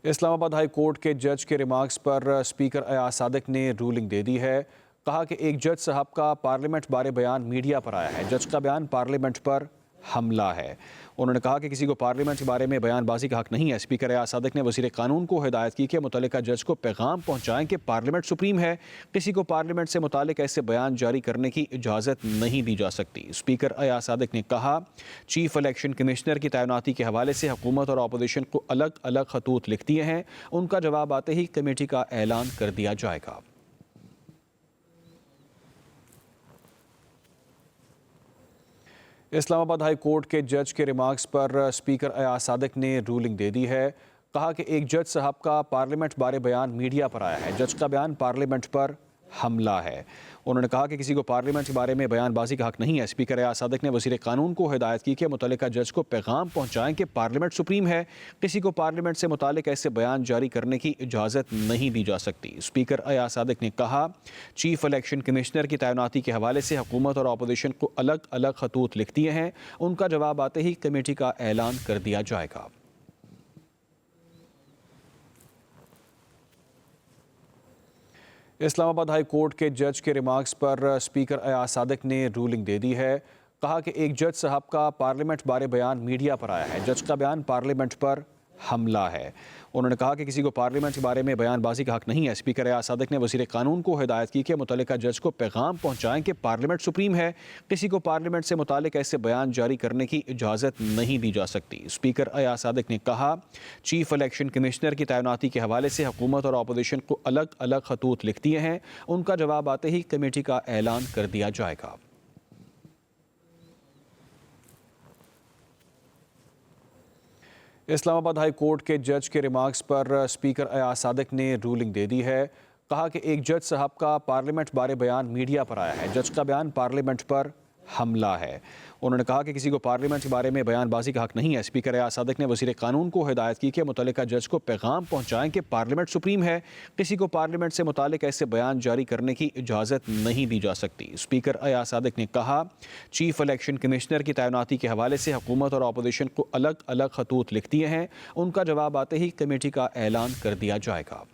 Islamabad high court के जज के रिमार्क्स पर स्पीकर अयाज सादिक ने रूलिंग दे दी है। कहा कि एक जज साहब का पार्लियामेंट बारे बयान मीडिया पर आया है। जज का बयान पार्लियामेंट पर हमला है। उन्होंने कहा कि किसी को पार्लियामेंट के बारे में बयानबाजी का हक नहीं है। स्पीकर अयाज सादिक ने वज़ीर कानून को हिदायत की कि मुतल्लिका जज को पैगाम पहुँचाएं कि पार्लियामेंट सुप्रीम है, किसी को पार्लियामेंट से मुतालिक ऐसे बयान जारी करने की इजाज़त नहीं दी जा सकती। स्पीकर अयाज सादिक ने कहा, चीफ इलेक्शन कमिश्नर की तैनाती के हवाले से हुकूमत और अपोजिशन को अलग अलग खतूत लिख दिए हैं। उनका जवाब आते ही कमेटी का ऐलान कर दिया जाएगा। इस्लामाबाद हाई कोर्ट के जज के रिमार्क्स पर स्पीकर अयाज सादिक ने रूलिंग दे दी है। कहा कि एक जज साहब का पार्लियामेंट बारे बयान मीडिया पर आया है। जज का बयान पार्लियामेंट पर हमला है। उन्होंने कहा कि किसी को पार्लियामेंट के बारे में बयानबाजी का हक नहीं है। स्पीकर अयाज सादिक ने वज़ीर कानून को हिदायत की कि मुतल्लिका जज को पैगाम पहुँचाएं कि पार्लियामेंट सुप्रीम है, किसी को पार्लियामेंट से मुतालिक ऐसे बयान जारी करने की इजाज़त नहीं दी जा सकती। स्पीकर अयाज सादिक ने कहा, चीफ इलेक्शन कमिश्नर की तैनाती के हवाले से हुकूमत और अपोजिशन को अलग अलग खतूत लिख दिए हैं। उनका जवाब आते ही कमेटी का ऐलान कर दिया जाएगा। इस्लामाबाद हाई कोर्ट के जज के रिमार्क्स पर स्पीकर अयाज सादिक ने रूलिंग दे दी है। कहा कि एक जज साहब का पार्लियामेंट बारे बयान मीडिया पर आया है। जज का बयान पार्लियामेंट पर हमला है। उन्होंने कहा कि किसी को पार्लियामेंट के बारे में बयानबाजी का हक नहीं है। स्पीकर अयाज सादिक ने वज़ीर कानून को हिदायत की कि मुतल्लिका जज को पैगाम पहुँचाएं कि पार्लियामेंट सुप्रीम है, किसी को पार्लियामेंट से मुतालिक ऐसे बयान जारी करने की इजाज़त नहीं दी जा सकती। स्पीकर अयाज सादिक ने कहा, चीफ इलेक्शन कमिश्नर की तैनाती के हवाले से हुकूमत और अपोजिशन को अलग अलग खतूत लिख दिए हैं। उनका जवाब आते ही कमेटी का ऐलान कर दिया जाएगा। इस्लामाबाद हाई कोर्ट के जज के रिमार्क्स पर स्पीकर अयाज सादिक ने रूलिंग दे दी है। कहा कि एक जज साहब का पार्लियामेंट बारे बयान मीडिया पर आया है। जज का बयान पार्लियामेंट पर हमला है। उन्होंने कहा कि किसी को पार्लियामेंट के बारे में बयानबाजी का हक नहीं है। स्पीकर अयाज सादिक ने वज़ीर कानून को हिदायत की कि मुतल्लिका जज को पैगाम पहुँचाएं कि पार्लियामेंट सुप्रीम है, किसी को पार्लियामेंट से मुतालिक ऐसे बयान जारी करने की इजाज़त नहीं दी जा सकती। स्पीकर अयाज सादिक ने कहा, चीफ इलेक्शन कमिश्नर की तैनाती के हवाले से हुकूमत और अपोजिशन को अलग अलग खतूत लिख दिए हैं। उनका जवाब आते ही कमेटी का ऐलान कर दिया जाएगा।